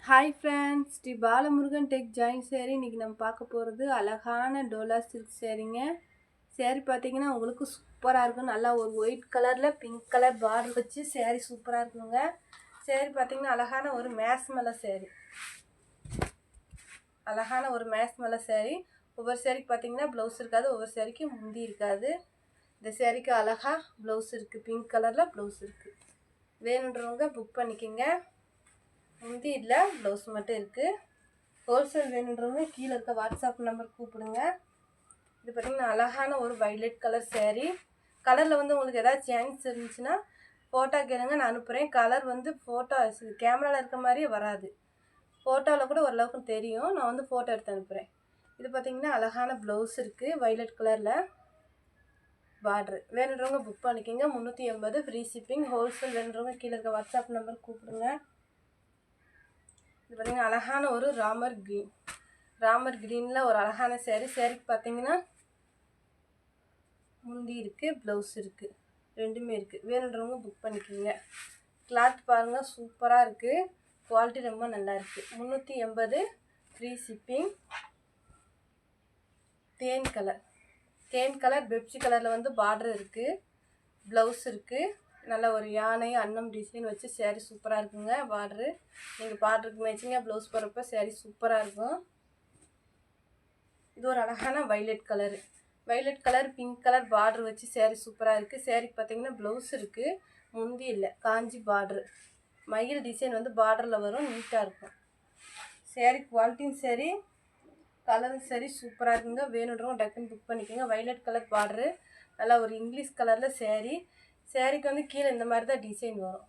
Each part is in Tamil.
Hi friends, Sri Balamurugan tech join சேரீ இன்றைக்கி நம்ம பார்க்க போகிறது அழகான டோலா சில்க் சேரீங்க. சேரீ பார்த்தீங்கன்னா உங்களுக்கு சூப்பராக இருக்கும். நல்லா ஒரு ஒயிட் கலரில் பிங்க் கலர் பார்டர் வச்சு சேரீ சூப்பராக இருக்குங்க. சேரீ பார்த்தீங்கன்னா அழகான ஒரு மேஸ்மலை சேரீ, அழகான ஒரு மேஸ்மலை சேரீ. ஒவ்வொரு சேரீக்கு பார்த்தீங்கன்னா ப்ளவுஸ் இருக்காது, ஒவ்வொரு சேரீக்கு முந்தி இருக்காது. இந்த சேரீக்கு அழகாக ப்ளவுஸ் இருக்குது, பிங்க் கலரில் ப்ளவுஸ் இருக்குது. வேணுன்றவங்க புக் பண்ணிக்கோங்க. முந்தி இல்லை, ப்ளவுஸ் மட்டும் இருக்குது. ஹோல்சேல் வேணுன்றவங்க கீழே இருக்க வாட்ஸ்அப் நம்பர் கூப்பிடுங்க. இது பார்த்திங்கன்னா அழகான ஒரு வைலட் கலர் சேரீ. கலரில் வந்து உங்களுக்கு ஏதாவது சேஞ்ச் இருந்துச்சுன்னா ஃபோட்டோ கேளுங்க, நான் அனுப்புகிறேன். கலர் வந்து ஃபோட்டோ கேமராவில் இருக்க மாதிரியே வராது, ஃபோட்டோவில் கூட ஓரளவுக்கு தெரியும். நான் வந்து ஃபோட்டோ எடுத்து அனுப்புகிறேன். இது பார்த்திங்கன்னா அழகான ப்ளவுஸ் இருக்குது, வைலட் கலரில் பார்ட்ரு. வேணுன்றவங்க புக் பண்ணிக்கோங்க. 380 ஃப்ரீ ஷிப்பிங். ஹோல்சேல் வேணுன்றவங்க கீழே இருக்க வாட்ஸ்அப் நம்பர் கூப்பிடுங்க. இது பார்த்திங்கன்னா அழகான ஒரு ராமர் க்ரீனில் ஒரு அழகான சேரீ. சேரீக்கு பார்த்திங்கன்னா முந்தி இருக்குது, ப்ளவுஸ் இருக்குது, ரெண்டுமே இருக்குது. வேணுன்றவங்க புக் பண்ணிக்கோங்க. கிளாத் பாருங்கள், சூப்பராக இருக்குது, குவாலிட்டி ரொம்ப நல்லா இருக்குது. 380 ஃப்ரீ ஷிப்பிங். தேன் கலர் பெப்சி கலரில் வந்து பார்டர் இருக்குது, ப்ளவுஸ் இருக்குது. நல்ல ஒரு யானை அன்னம் டிசைன் வச்சு சேரீ சூப்பராக இருக்குங்க. பார்டரு நீங்கள் பார்டருக்கு மேட்சிங்காக ப்ளவுஸ் போடுறப்ப சேரீ சூப்பராக இருக்கும். இது ஒரு அழகான violet colour pink colour border வச்சு சேரீ சூப்பராக இருக்குது. சேரீக்கு பார்த்தீங்கன்னா ப்ளவுஸ் இருக்குது, முந்தி இல்லை, காஞ்சி பார்டரு. மயில் டிசைன் வந்து பார்டரில் வரும், நீட்டாக இருக்கும். சேரீ குவாலிட்டியும் சரி, கலரும் சரி சூப்பராக இருக்குங்க. வேணுன்றவங்க டக்குன்னு புக் பண்ணிக்கோங்க. வைலட் கலர் பார்டரு, நல்லா ஒரு இங்கிலீஷ் கலரில் சேரீக்கு வந்து கீழே இந்த மாதிரி தான் டிசைன் வரும்.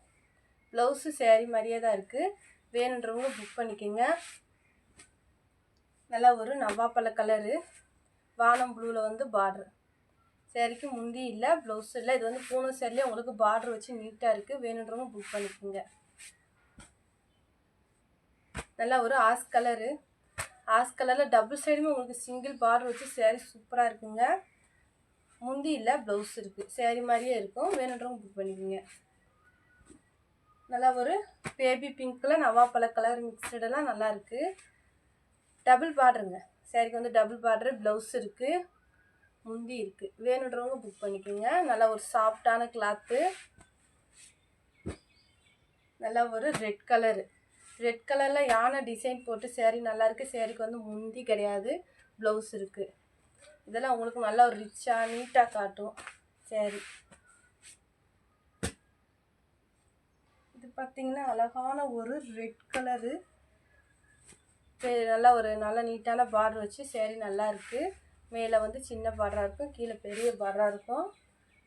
ப்ளவுஸு சேரீ மாதிரியே தான் இருக்குது. வேணுன்றவங்க புக் பண்ணிக்கோங்க. நல்லா ஒரு நவாப்பழ கலரு, வானம் ப்ளூவில் வந்து பார்டரு. சேரீக்கு முந்தி இல்லை, ப்ளவுஸ் இல்லை. இது வந்து பூனம் சேரீலே உங்களுக்கு பார்டர் வச்சு நீட்டாக இருக்குது. வேணுன்றவங்க புக் பண்ணிக்கோங்க. நல்லா ஒரு ஆஸ் கலரில் டபுள் சைடுமே உங்களுக்கு சிங்கிள் பார்டர் வச்சு சேரீ சூப்பராக இருக்குங்க. முந்தி இல்லை, ப்ளவுஸ் இருக்குது, சேரீ மாதிரியே இருக்கும். வேணுன்றவங்க புக் பண்ணிக்கோங்க. நல்லா ஒரு பேபி பிங்க்கில் நவாப்பழ கலர் மிக்சடெல்லாம் நல்லா இருக்குது. டபுள் பார்டருங்க, சேரீக்கு வந்து டபுள் பார்டரு, ப்ளவுஸ் இருக்குது, முந்தி இருக்குது. வேணுன்றவங்க புக் பண்ணிக்கோங்க. நல்லா ஒரு சாஃப்டான கிளாத்து. நல்லா ஒரு ரெட் கலரில் யானை டிசைன் போட்டு சேரீ நல்லாயிருக்கு. சேரீக்கு வந்து முந்தி கிடையாது, ப்ளவுஸ் இருக்குது. இதெல்லாம் உங்களுக்கு நல்லா ஒரு ரிச்சாக நீட்டாக காட்டும் சேரீ. இது பார்த்திங்கன்னா அழகான ஒரு ரெட் கலரு, நல்லா நீட்டான பார்டர் வச்சு சேரீ நல்லா இருக்குது. மேலே வந்து சின்ன பார்டராக இருக்கும், கீழே பெரிய பார்டராக இருக்கும்.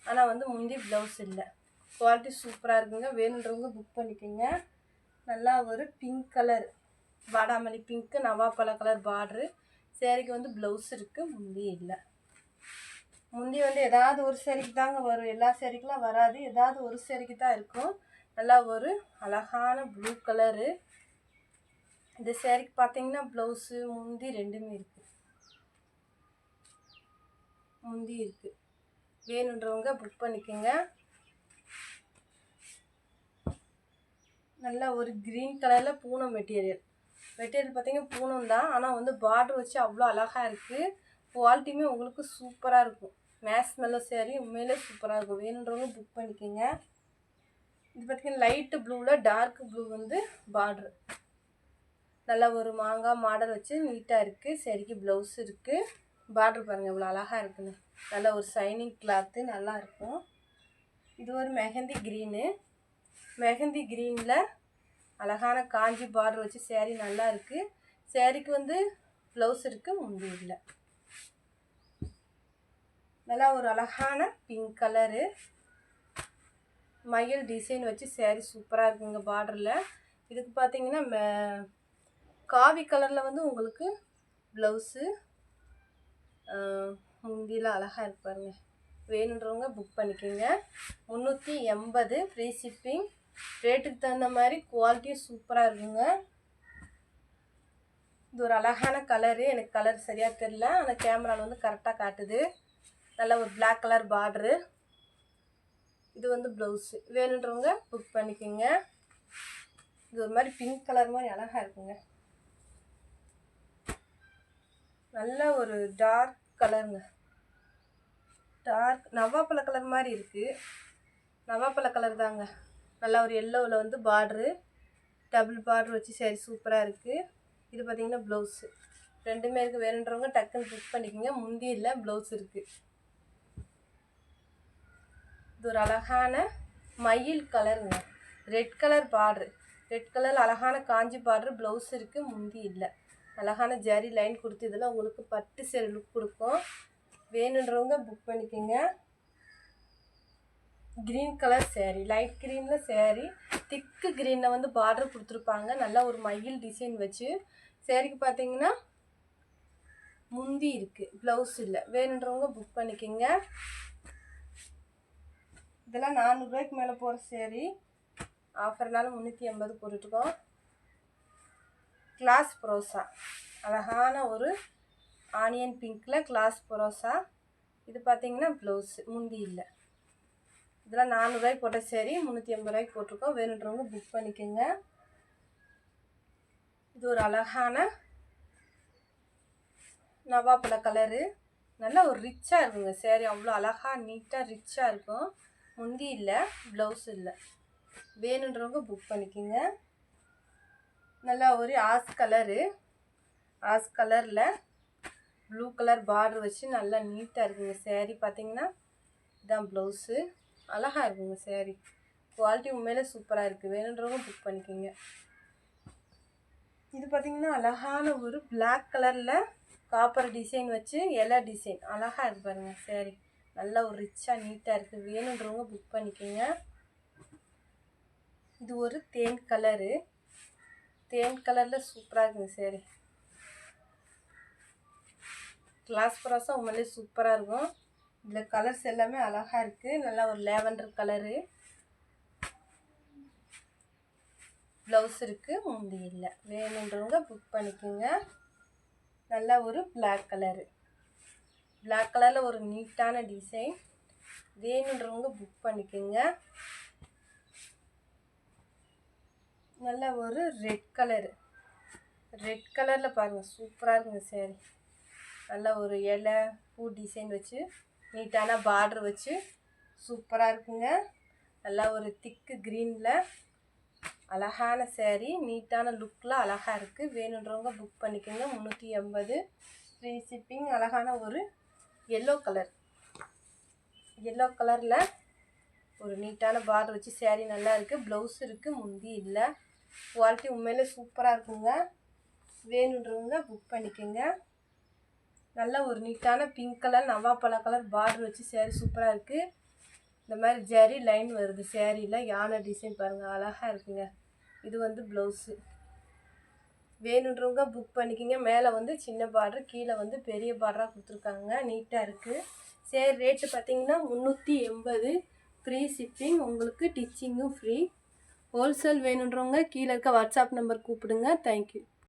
ஆனால் வந்து முந்தி ப்ளவுஸ் இல்லை. குவாலிட்டி சூப்பராக இருக்குங்க. வேணுன்றவங்க புக் பண்ணிக்கோங்க. நல்லா ஒரு பிங்க் கலர், வாடாமல்லி பிங்க்கு, நவாப்பழ கலர் பார்டரு. சேரீக்கு வந்து ப்ளவுஸ் இருக்குது, முந்தி இல்லை. முந்தி வந்து ஏதாவது ஒரு சேரீக்கு தாங்க வரும், எல்லா சேரீக்கெலாம் வராது, ஏதாவது ஒரு சேரீக்கு தான் இருக்கும். நல்லா ஒரு அழகான ப்ளூ கலரு. இந்த சேரீக்கு பார்த்தீங்கன்னா ப்ளவுஸு முந்தி ரெண்டுமே இருக்குது, முந்தி இருக்குது. வேணுன்றவங்க புக் பண்ணிக்கோங்க. நல்லா ஒரு க்ரீன் கலரில் பூனம் மெட்டீரியல் பார்த்தீங்கன்னா பூனம் தான், ஆனால் வந்து பார்டர் வச்சு அவ்வளோ அழகாக இருக்குது. குவாலிட்டியுமே உங்களுக்கு சூப்பராக இருக்கும். மேஸ்மெல்லோ சேரீ உண்மையிலே சூப்பராக இருக்கும். வேணுன்றவங்க புக் பண்ணிக்கோங்க. இது பார்த்திங்கன்னா லைட்டு ப்ளூவில் டார்க் ப்ளூ வந்து பார்டரு. நல்லா ஒரு மாங்காய் மாடல் வச்சு நீட்டாக இருக்குது. சேரீக்கு ப்ளவுஸ் இருக்குது. பார்டர் பாருங்கள் இவ்வளோ அழகாக இருக்குன்னு. நல்லா ஒரு ஷைனிங் கிளாத்து, நல்லாயிருக்கும். இது ஒரு மெஹந்தி க்ரீனில் அழகான காஞ்சி பார்டர் வச்சு சேரீ நல்லா இருக்குது. சேரீக்கு வந்து ப்ளவுஸ் இருக்குது, முந்தி இல்லை. நல்லா ஒரு அழகான பிங்க் கலரு, மயில் டிசைன் வச்சு சேரீ சூப்பராக இருக்குங்க பார்டரில். இதுக்கு பார்த்தீங்கன்னா காவி கலரில் வந்து உங்களுக்கு ப்ளவுஸு, முந்தியில் அழகாக இருக்கு பாருங்க. வேணுன்றவங்க புக் பண்ணிக்கோங்க. 380 ஃப்ரீ ஷிப்பிங். ரேட்டுக்கு தகுந்த மாதிரி குவாலிட்டியும் சூப்பராக இருக்குங்க. இது ஒரு அழகான கலரு, எனக்கு கலர் சரியாக தெரில, ஆனால் கேமராவில் வந்து கரெக்டாக காட்டுது. நல்ல ஒரு பிளாக் கலர் பார்டரு. இது வந்து ப்ளவுஸு. வேணுன்றவங்க புக் பண்ணிக்கோங்க. இது ஒரு மாதிரி பிங்க் கலர் மாதிரி அழகாக இருக்குங்க. நல்ல ஒரு டார்க் கலருங்க. டார்க் நவாப்பழ கலர் மாதிரி இருக்குது. நவாப்பழ கலர் தாங்க. நல்லா ஒரு எல்லோவில் வந்து பார்ட்ரு, டபுள் பார்ட்ரு வச்சு சரி சூப்பராக இருக்குது. இது பார்த்திங்கன்னா ப்ளவுஸு. ரெண்டுமே இருக்குது. வேணுன்றவங்க டக்குன்னு புக் பண்ணிக்கோங்க. முந்தி இல்லை, ப்ளவுஸ் இருக்குது. இது ஒரு அழகான மயில் கலருங்க. ரெட் கலர் பார்ட்ரு, ரெட் கலர் அழகான காஞ்சி பார்ட்ரு, ப்ளவுஸ் இருக்குது, முந்தி இல்லை. அழகான ஜரி லைன் கொடுத்து இதில் உங்களுக்கு பட்டு சேரி லுக் கொடுக்கும். வேணுன்றவங்க புக் பண்ணிக்கோங்க. க்ரீன் கலர் சேரீ, லைட் க்ரீனில் சேரீ, திக்கு க்ரீனில் வந்து பார்டர் கொடுத்துருப்பாங்க. நல்லா ஒரு மயில் டிசைன் வச்சு. சேரீக்கு பார்த்தீங்கன்னா முந்தி இருக்குது, ப்ளவுஸ் இல்லை. வேணுன்றவங்க புக் பண்ணிக்கோங்க. இதெல்லாம் 400 ரூபாய்க்கு மேலே போகிற சேரீ. ஆஃபர்னால 380 போட்டுட்ருக்கோம். கிளாஸ் ப்ரோசா, அழகான ஒரு ஆனியன் பிங்க்கில் கிளாஸ் ப்ரோசா. இது பார்த்தீங்கன்னா ப்ளவுஸு, முந்தி இல்லை. இதெல்லாம் 400 ரூபாய்க்கு போட்ட சேரீ, 380 ரூபாய்க்கு போட்டிருக்கோம். வேணுன்றவங்க புக் பண்ணிக்கோங்க. இது ஒரு அழகான நவாப்பழ கலரு. நல்லா ஒரு ரிச்சாக இருக்குங்க சேரீ. அவ்வளோ அழகாக நீட்டாக ரிச்சாக இருக்கும். முந்தி இல்லை, ப்ளவுஸ் இல்லை. வேணுன்றவங்க புக் பண்ணிக்கோங்க. நல்லா ஒரு ஆஸ் கலரு, ஆஸ் கலரில் ப்ளூ கலர் பார்டர் வச்சு நல்லா நீட்டாக இருக்குங்க சேரீ. பார்த்தீங்கன்னா இதுதான் ப்ளவுஸு. அழகாக இருக்குங்க சேரீ. குவாலிட்டி உண்மையிலே சூப்பராக இருக்குது. வேணுன்றவங்க புக் பண்ணிக்கோங்க. இது பார்த்திங்கன்னா அழகான ஒரு பிளாக் கலரில் காப்பர் டிசைன் வச்சு இலை டிசைன் அழகாக இருக்குது பாருங்கள் சேரீ. நல்லா ஒரு ரிச்சாக நீட்டாக இருக்குது. வேணுன்றவங்க புக் பண்ணிக்கோங்க. இது ஒரு தேன் கலரு, தேன் கலரில் சூப்பராக இருக்குங்க சேரீ. கிளாஸ் ப்ராஸாக உண்மையிலே சூப்பராக இருக்கும். இதில் கலர்ஸ் எல்லாமே அழகாக இருக்குது. நல்லா ஒரு லேவண்டர் கலரு, ப்ளவுஸ் இருக்குது, முந்தி இல்லை. வேணுன்றவங்க புக் பண்ணிக்கோங்க. நல்லா ஒரு பிளாக் கலரு, பிளாக் கலரில் ஒரு நீட்டான டிசைன். வேணுன்றவங்க புக் பண்ணிக்கோங்க. நல்ல ஒரு ரெட் கலரு, ரெட் கலரில் பாருங்கள் சூப்பராக இருக்குங்க சேரீ. நல்லா ஒரு இலை பூ டிசைன் வச்சு நீட்டான பார்டர் வச்சு சூப்பராக இருக்குங்க. நல்லா ஒரு திக்கு க்ரீனில் அழகான சேரீ, நீட்டான லுக்கில் அழகாக இருக்குது. வேணுன்றவங்க புக் பண்ணிக்கோங்க. 380 ஃப்ரீ ஷிப்பிங். அழகான ஒரு எல்லோ கலர், எல்லோ கலரில் ஒரு நீட்டான பார்டர் வச்சு சேரீ நல்லா இருக்குது. ப்ளவுஸ் இருக்குது, முந்தி இல்லை. குவாலிட்டி உண்மையிலே சூப்பராக இருக்குங்க. வேணுன்றவங்க புக் பண்ணிக்கோங்க. நல்ல ஒரு நீட்டான பிங்க் கலர் நவாப்பழ கலர் பார்டர் வச்சு சேரீ சூப்பராக இருக்குது. இந்த மாதிரி ஜரி லைன் வருது சேரீயில். யானை டிசைன் பாருங்கள் அழகாக இருக்குங்க. இது வந்து ப்ளவுஸு. வேணுன்றவங்க புக் பண்ணிக்கோங்க. மேலே வந்து சின்ன பார்டர், கீழே வந்து பெரிய பார்டராக கொடுத்துருக்காங்க. நீட்டாக இருக்குது. சேரீ ரேட்டு பார்த்திங்கன்னா 380 ஃப்ரீ ஷிப்பிங். உங்களுக்கு டிச்சிங்கும் ஃப்ரீ. ஹோல்சேல் வேணுன்றவங்க கீழே இருக்க வாட்ஸ்அப் நம்பர் கூப்பிடுங்க. தேங்க்யூ.